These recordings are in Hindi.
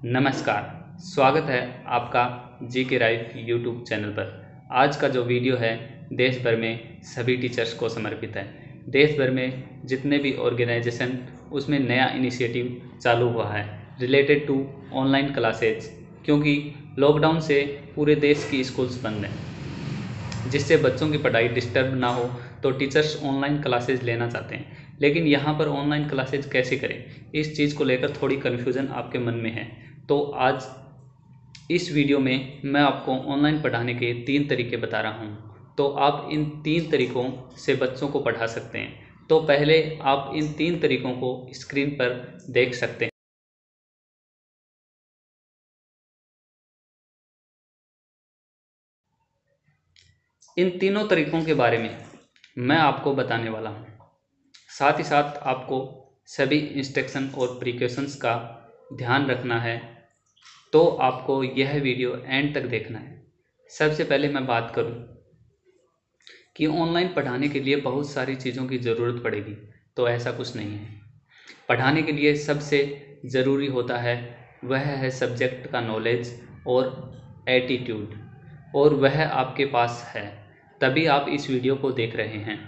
नमस्कार, स्वागत है आपका जी के राइट यूट्यूब चैनल पर। आज का जो वीडियो है देश भर में सभी टीचर्स को समर्पित है। देश भर में जितने भी ऑर्गेनाइजेशन उसमें नया इनिशिएटिव चालू हुआ है रिलेटेड टू ऑनलाइन क्लासेज, क्योंकि लॉकडाउन से पूरे देश की स्कूल्स बंद हैं, जिससे बच्चों की पढ़ाई डिस्टर्ब ना हो तो टीचर्स ऑनलाइन क्लासेज लेना चाहते हैं। लेकिन यहाँ पर ऑनलाइन क्लासेज कैसे करें, इस चीज़ को लेकर थोड़ी कन्फ्यूज़न आपके मन में है। तो आज इस वीडियो में मैं आपको ऑनलाइन पढ़ाने के 3 तरीके बता रहा हूँ। तो आप इन 3 तरीकों से बच्चों को पढ़ा सकते हैं। तो पहले आप इन 3 तरीकों को स्क्रीन पर देख सकते हैं। इन तीनों तरीकों के बारे में मैं आपको बताने वाला हूँ। साथ ही साथ आपको सभी इंस्ट्रक्शन और प्रिकॉशंस का ध्यान रखना है, तो आपको यह वीडियो एंड तक देखना है। सबसे पहले मैं बात करूं कि ऑनलाइन पढ़ाने के लिए बहुत सारी चीज़ों की ज़रूरत पड़ेगी, तो ऐसा कुछ नहीं है। पढ़ाने के लिए सबसे ज़रूरी होता है वह है सब्जेक्ट का नॉलेज और एटीट्यूड, और वह आपके पास है, तभी आप इस वीडियो को देख रहे हैं।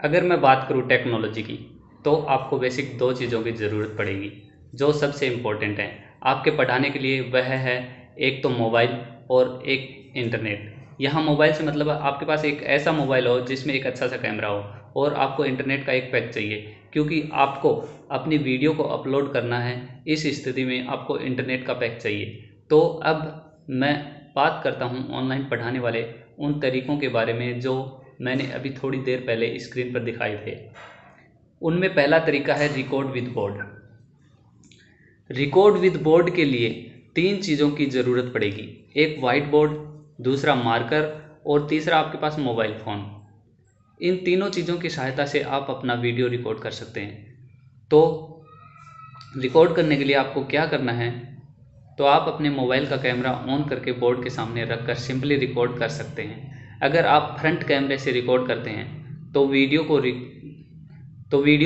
अगर मैं बात करूं टेक्नोलॉजी की, तो आपको बेसिक 2 चीज़ों की ज़रूरत पड़ेगी जो सबसे इम्पोर्टेंट है आपके पढ़ाने के लिए। वह है एक तो मोबाइल और एक इंटरनेट। यहाँ मोबाइल से मतलब आपके पास एक ऐसा मोबाइल हो जिसमें एक अच्छा सा कैमरा हो, और आपको इंटरनेट का एक पैक चाहिए, क्योंकि आपको अपनी वीडियो को अपलोड करना है। इस स्थिति में आपको इंटरनेट का पैक चाहिए। तो अब मैं बात करता हूँ ऑनलाइन पढ़ाने वाले उन तरीकों के बारे में जो मैंने अभी थोड़ी देर पहले स्क्रीन पर दिखाए थे। उनमें पहला तरीका है record with board. Record with board के लिए 3 चीज़ों की ज़रूरत पड़ेगी, एक वाइट बोर्ड, दूसरा मार्कर और तीसरा आपके पास मोबाइल फ़ोन। इन तीनों चीज़ों की सहायता से आप अपना वीडियो रिकॉर्ड कर सकते हैं। तो रिकॉर्ड करने के लिए आपको क्या करना है, तो आप अपने मोबाइल का कैमरा ऑन करके बोर्ड के सामने रखकर सिंपली रिकॉर्ड कर सकते हैं। अगर आप फ्रंट कैमरे से रिकॉर्ड करते हैं तो वीडियो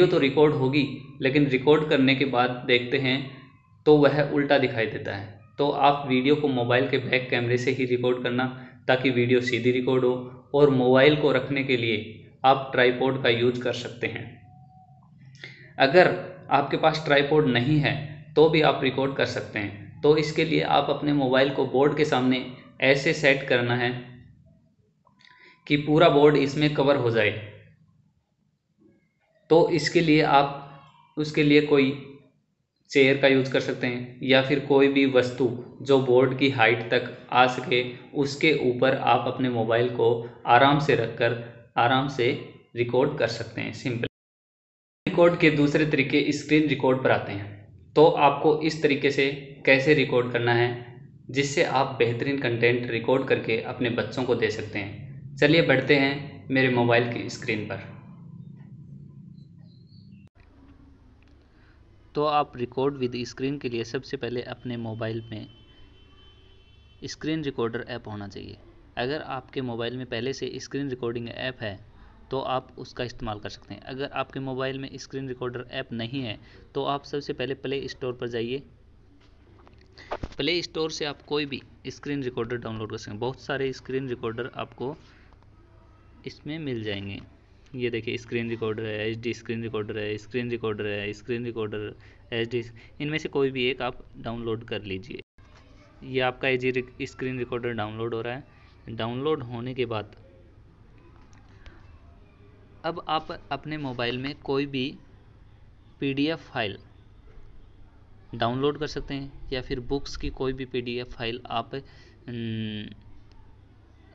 तो रिकॉर्ड होगी, लेकिन रिकॉर्ड करने के बाद देखते हैं तो वह उल्टा दिखाई देता है। तो आप वीडियो को मोबाइल के बैक कैमरे से ही रिकॉर्ड करना, ताकि वीडियो सीधी रिकॉर्ड हो। और मोबाइल को रखने के लिए आप ट्राइपॉड का यूज कर सकते हैं। अगर आपके पास ट्राइपॉड नहीं है तो भी आप रिकॉर्ड कर सकते हैं। तो इसके लिए आप अपने मोबाइल को बोर्ड के सामने ऐसे सेट करना है कि पूरा बोर्ड इसमें कवर हो जाए। तो इसके लिए आप उसके लिए कोई चेयर का यूज़ कर सकते हैं, या फिर कोई भी वस्तु जो बोर्ड की हाइट तक आ सके, उसके ऊपर आप अपने मोबाइल को आराम से रखकर आराम से रिकॉर्ड कर सकते हैं। सिंपल रिकॉर्ड के दूसरे तरीके स्क्रीन रिकॉर्ड पर आते हैं। तो आपको इस तरीके से कैसे रिकॉर्ड करना है जिससे आप बेहतरीन कंटेंट रिकॉर्ड करके अपने बच्चों को दे सकते हैं। चलिए बढ़ते हैं मेरे मोबाइल की स्क्रीन पर। तो आप रिकॉर्ड विद स्क्रीन के लिए सबसे पहले अपने मोबाइल में स्क्रीन रिकॉर्डर ऐप होना चाहिए। अगर आपके मोबाइल में पहले से स्क्रीन रिकॉर्डिंग ऐप है तो आप उसका इस्तेमाल कर सकते हैं। अगर आपके मोबाइल में स्क्रीन रिकॉर्डर ऐप नहीं है तो आप सबसे पहले प्ले स्टोर पर जाइए। प्ले स्टोर से आप कोई भी स्क्रीन रिकॉर्डर डाउनलोड कर सकते हैं। बहुत सारे स्क्रीन रिकॉर्डर आपको इसमें मिल जाएंगे। ये देखिए, स्क्रीन रिकॉर्डर है, HD स्क्रीन रिकॉर्डर है, स्क्रीन रिकॉर्डर है, स्क्रीन रिकॉर्डर HD, इनमें से कोई भी एक आप डाउनलोड कर लीजिए। ये आपका HD स्क्रीन रिकॉर्डर डाउनलोड हो रहा है। डाउनलोड होने के बाद अब आप अपने मोबाइल में कोई भी PDF फाइल डाउनलोड कर सकते हैं, या फिर बुक्स की कोई भी PDF फाइल आप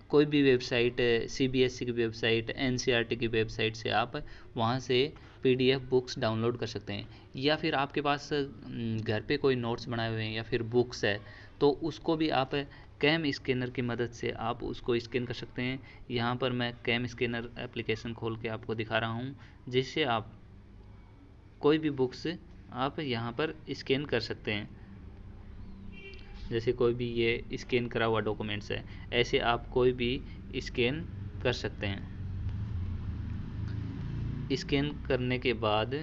कोई भी वेबसाइट, CBSE की वेबसाइट, NCERT की वेबसाइट से आप वहाँ से PDF बुक्स डाउनलोड कर सकते हैं। या फिर आपके पास घर पे कोई नोट्स बनाए हुए हैं या फिर बुक्स है, तो उसको भी आप कैम स्कैनर की मदद से आप उसको स्कैन कर सकते हैं। यहाँ पर मैं कैम स्कैनर एप्लीकेशन खोल के आपको दिखा रहा हूँ, जिससे आप कोई भी बुक्स आप यहाँ पर स्कैन कर सकते हैं। जैसे कोई भी ये स्कैन करा हुआ डॉक्यूमेंट्स है, ऐसे आप कोई भी स्कैन कर सकते हैं। स्कैन करने के बाद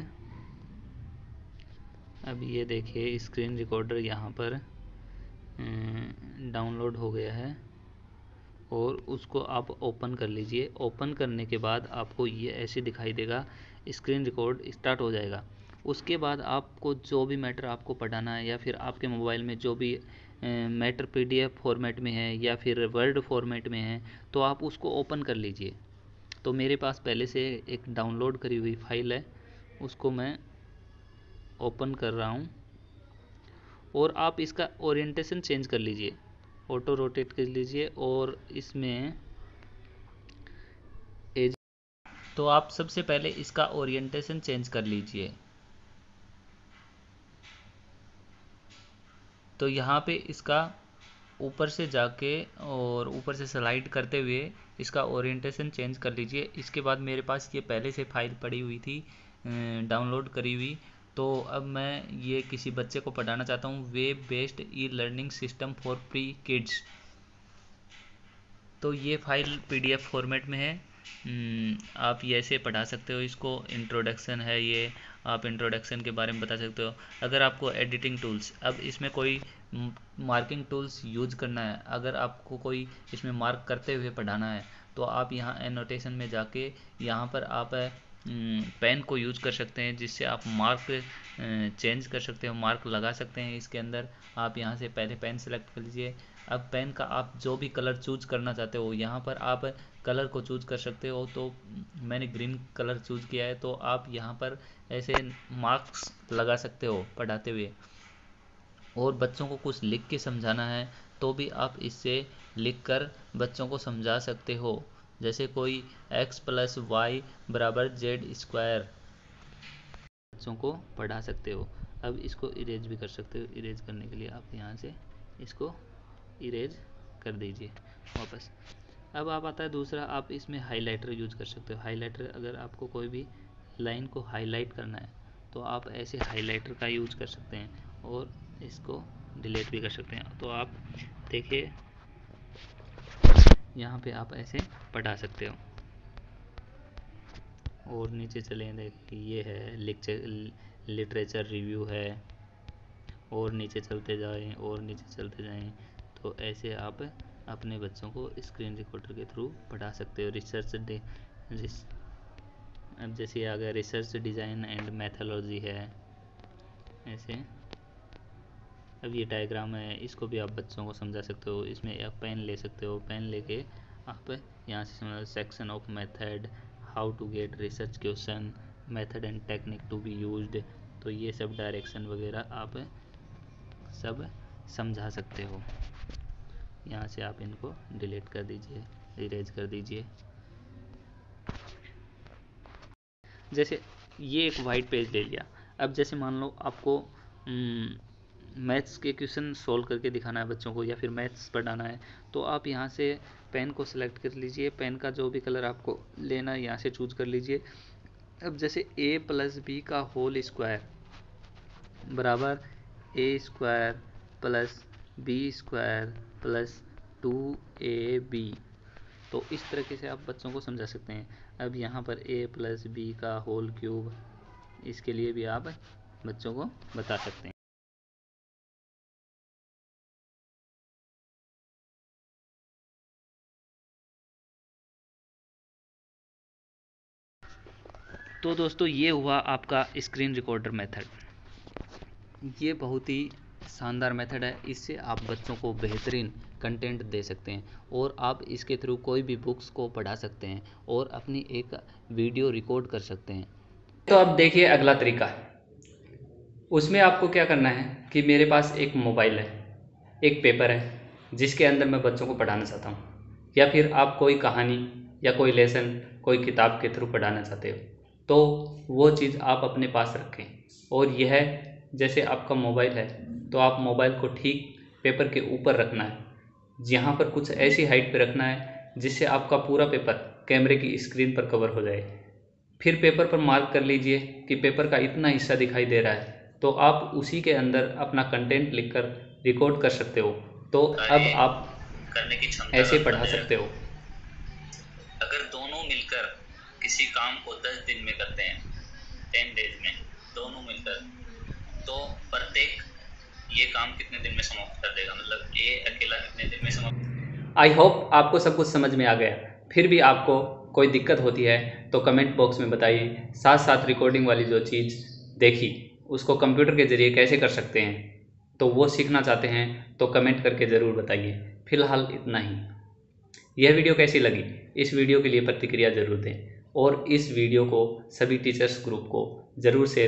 अब ये देखिए स्क्रीन रिकॉर्डर यहाँ पर डाउनलोड हो गया है और उसको आप ओपन कर लीजिए। ओपन करने के बाद आपको ये ऐसे दिखाई देगा, स्क्रीन रिकॉर्ड स्टार्ट हो जाएगा। उसके बाद आपको जो भी मैटर आपको पढ़ाना है या फिर आपके मोबाइल में जो भी मैटर पीडीएफ फॉर्मेट में है या फिर वर्ड फॉर्मेट में है तो आप उसको ओपन कर लीजिए। तो मेरे पास पहले से एक डाउनलोड करी हुई फाइल है, उसको मैं ओपन कर रहा हूँ। और आप इसका ओरिएंटेशन चेंज कर लीजिए, ऑटो रोटेट कर लीजिए और इसमें एज। तो आप सबसे पहले इसका ओरिएंटेशन चेंज कर लीजिए। तो यहाँ पे इसका ऊपर से जाके और ऊपर से स्लाइड करते हुए इसका ओरिएंटेशन चेंज कर लीजिए। इसके बाद मेरे पास ये पहले से फाइल पड़ी हुई थी डाउनलोड करी हुई। तो अब मैं ये किसी बच्चे को पढ़ाना चाहता हूँ, web based e learning system for pre kids. तो ये फाइल पीडीएफ फॉर्मेट में है। आप ये ऐसे पढ़ा सकते हो इसको। इंट्रोडक्शन है ये, आप इंट्रोडक्शन के बारे में बता सकते हो। अगर आपको एडिटिंग टूल्स, अब इसमें कोई मार्किंग टूल्स यूज करना है, अगर आपको कोई इसमें मार्क करते हुए पढ़ाना है तो आप यहाँ एनोटेशन में जाके यहाँ पर आप पेन को यूज कर सकते हैं, जिससे आप मार्क चेंज कर सकते हो, मार्क लगा सकते हैं इसके अंदर। आप यहाँ से पहले पेन सेलेक्ट कर लीजिए। अब पेन का आप जो भी कलर चूज करना चाहते हो यहाँ पर आप कलर को चूज कर सकते हो। तो मैंने ग्रीन कलर चूज किया है, तो आप यहाँ पर ऐसे मार्क्स लगा सकते हो पढ़ाते हुए। और बच्चों को कुछ लिख के समझाना है तो भी आप इससे लिख कर बच्चों को समझा सकते हो। जैसे कोई x + y = z², बच्चों को पढ़ा सकते हो। अब इसको इरेज भी कर सकते हो। इरेज करने के लिए आप यहाँ से इसको इरेज कर दीजिए वापस। अब आप आता है दूसरा, आप इसमें हाइलाइटर यूज कर सकते हो। हाइलाइटर, अगर आपको कोई भी लाइन को हाईलाइट करना है तो आप ऐसे हाइलाइटर का यूज कर सकते हैं और इसको डिलीट भी कर सकते हैं। तो आप देखिए यहाँ पे आप ऐसे पढ़ा सकते हो। और नीचे चले देखिए ये है लिटरेचर रिव्यू है, और नीचे चलते जाएं और नीचे चलते जाएं। तो ऐसे आप अपने बच्चों को स्क्रीन रिकॉर्डर के थ्रू पढ़ा सकते हो। अब जैसे आ गया रिसर्च डिज़ाइन एंड मैथोलॉजी है ऐसे। अब ये डायग्राम है, इसको भी आप बच्चों को समझा सकते हो। इसमें आप पेन ले सकते हो, पेन लेके आप यहाँ से समझ section of method, how to get research question, method and technique to be used. तो ये सब डायरेक्शन वगैरह आप सब समझा सकते हो। यहाँ से आप इनको डिलीट कर दीजिए, इरेज कर दीजिए। जैसे ये एक वाइट पेज ले लिया। अब जैसे मान लो आपको मैथ्स के क्वेश्चन सोल्व करके दिखाना है बच्चों को या फिर मैथ्स पढ़ाना है, तो आप यहाँ से पेन को सिलेक्ट कर लीजिए। पेन का जो भी कलर आपको लेना है यहाँ से चूज कर लीजिए। अब जैसे a + b का होल स्क्वायर बराबर a² + b² + 2ab। तो इस तरीके से आप बच्चों को समझा सकते हैं। अब यहाँ पर a + b का होल क्यूब, इसके लिए भी आप बच्चों को बता सकते हैं। तो दोस्तों ये हुआ आपका स्क्रीन रिकॉर्डर मेथड। ये बहुत ही शानदार मेथड है। इससे आप बच्चों को बेहतरीन कंटेंट दे सकते हैं और आप इसके थ्रू कोई भी बुक्स को पढ़ा सकते हैं और अपनी एक वीडियो रिकॉर्ड कर सकते हैं। तो अब देखिए अगला तरीका। उसमें आपको क्या करना है कि मेरे पास एक मोबाइल है, एक पेपर है जिसके अंदर मैं बच्चों को पढ़ाना चाहता हूँ, या फिर आप कोई कहानी या कोई लेसन कोई किताब के थ्रू पढ़ाना चाहते हो, तो वो चीज़ आप अपने पास रखें। और यह जैसे आपका मोबाइल है तो आप मोबाइल को ठीक पेपर के ऊपर रखना है, यहाँ पर कुछ ऐसी हाइट पे रखना है जिससे आपका पूरा पेपर कैमरे की स्क्रीन पर कवर हो जाए। फिर पेपर पर मार्क कर लीजिए कि पेपर का इतना हिस्सा दिखाई दे रहा है, तो आप उसी के अंदर अपना कंटेंट लिखकर रिकॉर्ड कर सकते हो। तो अब आप करने की क्षमता ऐसे पढ़ा सकते हो। अगर दोनों मिलकर किसी काम को 10 दिन में करते हैं, 10 डेज में, दोनों मिलकर, तो प्रत्येक ये काम कितने दिन में समाप्त कर देगा, मतलब ये अकेला कितने दिन में समाप्त। आई होप आपको सब कुछ समझ में आ गया। फिर भी आपको कोई दिक्कत होती है तो कमेंट बॉक्स में बताइए। साथ साथ रिकॉर्डिंग वाली जो चीज़ देखी उसको कंप्यूटर के ज़रिए कैसे कर सकते हैं, तो वो सीखना चाहते हैं तो कमेंट करके ज़रूर बताइए। फिलहाल इतना ही। यह वीडियो कैसी लगी, इस वीडियो के लिए प्रतिक्रिया ज़रूर दें और इस वीडियो को सभी टीचर्स ग्रुप को ज़रूर शेयर